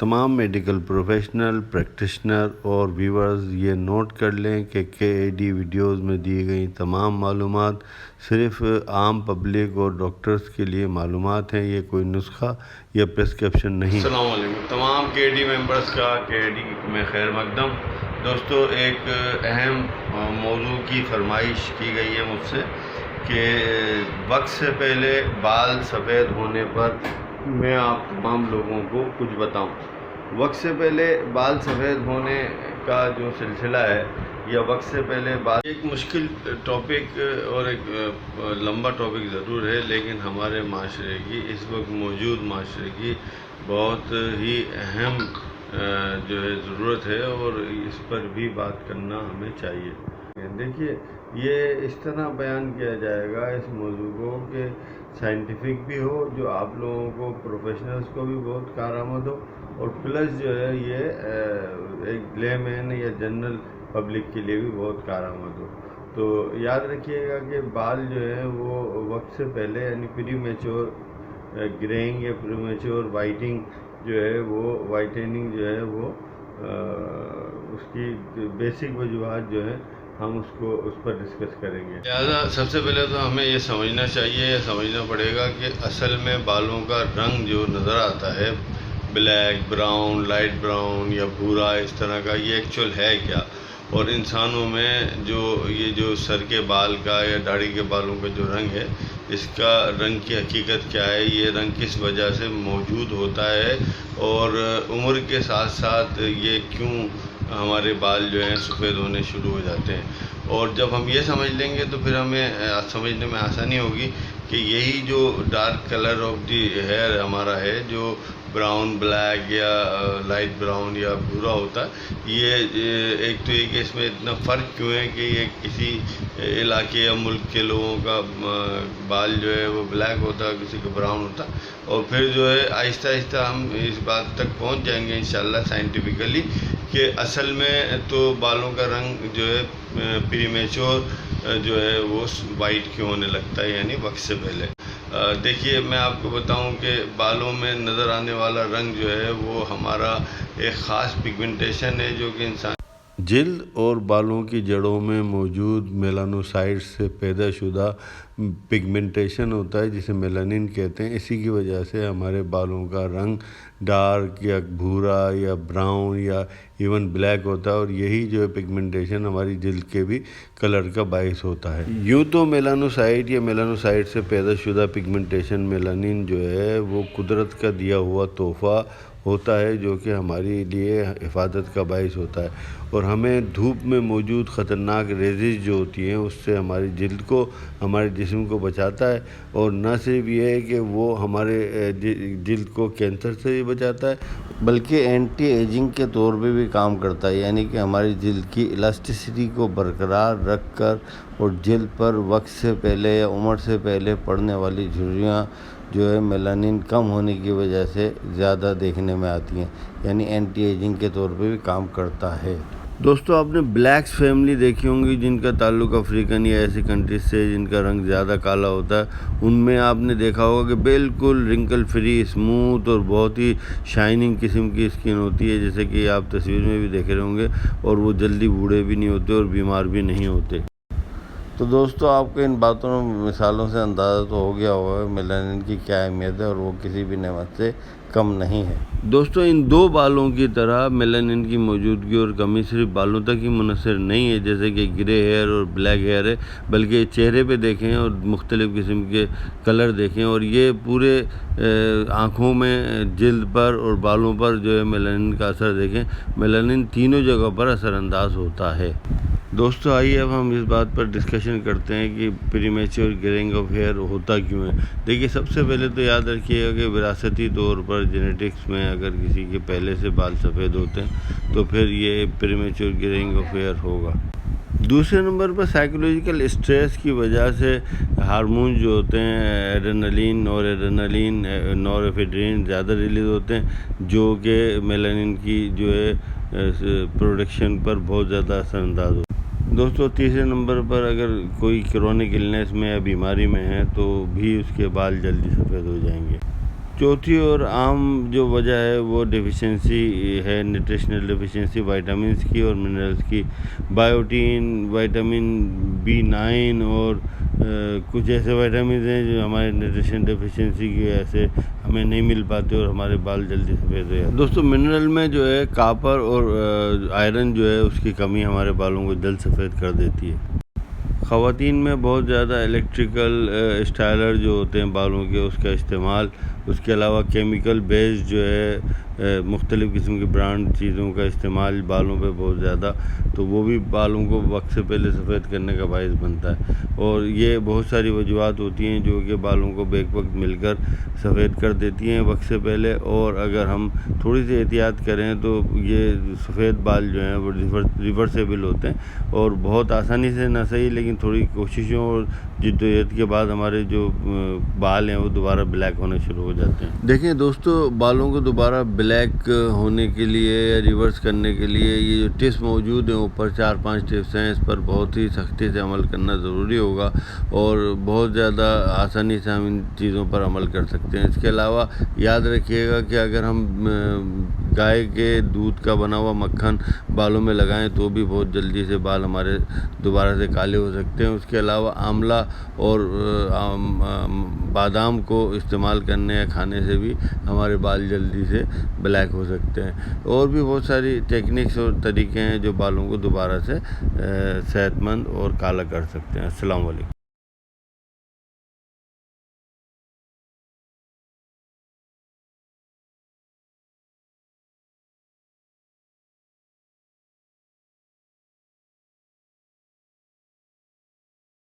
تمام medical professional practitioner اور viewers یہ نوٹ کر لیں کہ KAD ویڈیوز میں دی گئی تمام معلومات صرف عام پبلک اور ڈاکٹرز کے لیے معلومات ہیں، یہ کوئی نسخہ یا پرسکرپشن نہیں۔ السلام علیکم تمام KAD ممبرز کا KAD میں خیر مقدم۔ دوستو، ایک اہم موضوع کی فرمائش کی گئی ہے مجھ سے کہ وقت سے پہلے بال سفید ہونے پر میں آپ تمام لوگوں کو کچھ بتاؤں۔ وقت سے پہلے بال سفید ہونے کا جو سلسلہ ہے یا وقت سے پہلے بال ایک مشکل ٹاپک اور ایک لمبا ٹاپک ضرور ہے، لیکن ہمارے معاشرے کی اس وقت موجود معاشرے کی بہت ہی اہم جو ہے ضرورت ہے اور اس پر بھی بات کرنا ہمیں چاہیے۔ دیکھیے، یہ اس طرح بیان کیا جائے گا اس موضوع کو کہ سائنٹیفک بھی ہو، جو آپ لوگوں کو پروفیشنلز کو بھی بہت کارآمد ہو، اور پلس جو ہے یہ ایک لے مین یا جنرل پبلک کے لیے بھی بہت کارآمد ہو۔ تو یاد رکھیے گا کہ بال جو ہے وہ وقت سے پہلے یعنی پری میچور گرینگ یا پری میچور وائٹنگ جو ہے وہ وائٹننگ جو ہے وہ اس کی بیسک وجوہات جو ہے ہم اس پر ڈسکس کریں گے۔ لہٰذا سب سے پہلے تو ہمیں یہ سمجھنا چاہیے یا سمجھنا پڑے گا کہ اصل میں بالوں کا رنگ جو نظر آتا ہے بلیک، براؤن، لائٹ براؤن یا بھورا اس طرح کا، یہ ایکچوئل ہے کیا، اور انسانوں میں یہ جو سر کے بال کا یا داڑھی کے بالوں کا جو رنگ ہے، اس کا رنگ کی حقیقت کیا ہے، یہ رنگ کس وجہ سے موجود ہوتا ہے، اور عمر کے ساتھ ساتھ یہ کیوں ہمارے بال جو ہیں سفید ہونے شروع ہو جاتے ہیں۔ اور جب ہم یہ سمجھ لیں گے تو پھر ہمیں سمجھنے میں آسانی ہوگی کہ یہی جو dark colour of the hair ہمارا ہے، جو براؤن، بلیک یا لائٹ براؤن یا بھورا ہوتا ہے، یہ ایک تو یہ کہ اس میں اتنا فرق کیوں ہے کہ یہ کسی علاقے یا ملک کے لوگوں کا بال جو ہے وہ بلیک ہوتا ہے، کسی کا براؤن ہوتا ہے، اور پھر جو ہے آہستہ آہستہ ہم اس بات تک پہنچ جائیں گے انشاءاللہ سائنٹیفیکلی کہ اصل میں تو بالوں کا رنگ جو ہے پری میچور جو ہے وہ وائٹ کیوں ہونے لگتا ہے، یعنی وقت سے پہلے۔ دیکھیے، میں آپ کو بتاؤں کہ بالوں میں نظر آنے والا رنگ جو ہے وہ ہمارا ایک خاص پگمنٹیشن ہے جو کہ انسان جلد اور بالوں کی جڑوں میں موجود میلانوسائٹس سے پیدا شدہ پگمنٹیشن ہوتا ہے جسے میلانین کہتے ہیں۔ اسی کی وجہ سے ہمارے بالوں کا رنگ ڈارک یا بھورا یا براؤن یا ایون بلیک ہوتا ہے، اور یہی جو ہے پگمنٹیشن ہماری جلد کے بھی کلر کا باعث ہوتا ہے۔ یوں تو میلانوسائٹ یا میلانوسائٹ سے پیدا شدہ پگمنٹیشن میلانین جو ہے وہ قدرت کا دیا ہوا تحفہ ہوتا ہے جو کہ ہمارے لیے حفاظت کا باعث ہوتا ہے، اور ہمیں دھوپ میں موجود خطرناک ریزز جو ہوتی ہیں اس سے ہماری جلد کو، ہمارے جسم کو بچاتا ہے، اور نہ صرف یہ ہے کہ وہ ہمارے جلد کو کینسر سے بھی بچاتا ہے بلکہ اینٹی ایجنگ کے طور پہ بھی کام کرتا ہے، یعنی کہ ہماری جلد کی الاسٹیسٹی کو برقرار رکھ کر اور جلد پر وقت سے پہلے یا عمر سے پہلے پڑنے والی جھریاں جو ہے میلانین کم ہونے کی وجہ سے زیادہ دیکھنے میں آتی ہیں، یعنی اینٹی ایجنگ کے طور پہ بھی کام کرتا ہے۔ دوستو، آپ نے بلیکس فیملی دیکھی ہوں گی جن کا تعلق افریقن یا ایسی کنٹریز سے جن کا رنگ زیادہ کالا ہوتا ہے۔ ان میں آپ نے دیکھا ہوگا کہ بالکل رنکل فری، اسموتھ اور بہت ہی شائننگ قسم کی اسکن ہوتی ہے، جیسے کہ آپ تصویر میں بھی دیکھ رہے ہوں گے، اور وہ جلدی بوڑھے بھی نہیں ہوتے اور بیمار بھی نہیں ہوتے۔ تو دوستو، آپ کو ان باتوں مثالوں سے اندازہ تو ہو گیا ہوگا میلانین کی کیا اہمیت ہے، اور وہ کسی بھی نعمت سے کم نہیں ہے۔ دوستو، ان دو بالوں کی طرح میلانین کی موجودگی اور کمی صرف بالوں تک ہی منحصر نہیں ہے، جیسے کہ گرے ہیئر اور بلیک ہیئر ہے، بلکہ چہرے پہ دیکھیں اور مختلف قسم کے کلر دیکھیں، اور یہ پورے آنکھوں میں، جلد پر اور بالوں پر جو ہے میلانین کا اثر دیکھیں۔ میلانین تینوں جگہ پر اثر انداز ہوتا ہے۔ دوستو، آئیے اب ہم اس بات پر ڈسکشن کرتے ہیں کہ پری میچور گرینگ آف ہیئر ہوتا کیوں ہے۔ دیکھیے، سب سے پہلے تو یاد رکھیے گا کہ وراثتی طور پر جینیٹکس میں اگر کسی کے پہلے سے بال سفید ہوتے ہیں تو پھر یہ پری میچور گرینگ آف ہیئر ہوگا۔ دوسرے نمبر پر سائیکولوجیکل اسٹریس کی وجہ سے ہارمون جو ہوتے ہیں ایڈرینلین، نور ایڈرینلین، نور ایفیڈرین زیادہ ریلیز ہوتے ہیں، جو کہ میلانین کی جو ہے پروڈکشن پر بہت زیادہ اثر انداز ہوتے ہیں۔ دوستو، تیسرے نمبر پر اگر کوئی کرونک النیس میں یا بیماری میں ہے تو بھی اس کے بال جلدی سفید ہو جائیں گے۔ چوتھی اور عام جو وجہ ہے وہ ڈیفیشنسی ہے، نیوٹریشنل ڈیفیشنسی وائٹامنس کی اور منرلز کی، بایوٹین، وائٹامن B9 اور کچھ ایسے وائٹامنز ہیں جو ہمارے نیوٹریشن ڈیفیشنسی کی وجہ سے ہمیں نہیں مل پاتے اور ہمارے بال جلدی سفید ہو جاتے ہیں۔ دوستو منرل میں جو ہے کاپر اور آئرن جو ہے اس کی کمی ہمارے بالوں کو جلد سفید کر دیتی ہے۔ خواتین میں بہت زیادہ الیکٹریکل اسٹائلر جو ہوتے ہیں بالوں کے، اس کا استعمال، اس کے علاوہ کیمیکل بیس جو ہے مختلف قسم کے برانڈ چیزوں کا استعمال بالوں پہ بہت زیادہ، تو وہ بھی بالوں کو وقت سے پہلے سفید کرنے کا باعث بنتا ہے، اور یہ بہت ساری وجوہات ہوتی ہیں جو کہ بالوں کو بیک وقت مل کر سفید کر دیتی ہیں وقت سے پہلے، اور اگر ہم تھوڑی سی احتیاط کریں تو یہ سفید بال جو ہیں وہ ریورسیبل ہوتے ہیں اور بہت آسانی سے، نہ صحیح لیکن تھوڑی کوششوں اور جدوجہد کے بعد ہمارے جو بال ہیں وہ دوبارہ بلیک ہونے شروع ہو جاتے ہیں۔ دیکھیں دوستو، بالوں کو دوبارہ بلیک ہونے کے لیے یا ریورس کرنے کے لیے یہ جو ٹپس موجود ہیں، اوپر 4-5 ٹپس ہیں، اس پر بہت ہی سختی سے عمل کرنا ضروری ہوگا اور بہت زیادہ آسانی سے ہم ان چیزوں پر عمل کر سکتے ہیں۔ اس کے علاوہ یاد رکھیے گا کہ اگر ہم گائے کے دودھ کا بنا ہوا مکھن بالوں میں لگائیں تو بھی بہت جلدی سے بال ہمارے دوبارہ سے کالے ہو سکتے ہیں۔ اس کے علاوہ آملہ اور بادام کو استعمال کرنے یا کھانے سے بھی ہمارے بال جلدی سے بلیک ہو سکتے ہیں۔ اور بھی بہت ساری ٹیکنکس اور طریقے ہیں جو بالوں کو دوبارہ سے صحت مند اور کالا کر سکتے ہیں۔ السلام علیکم۔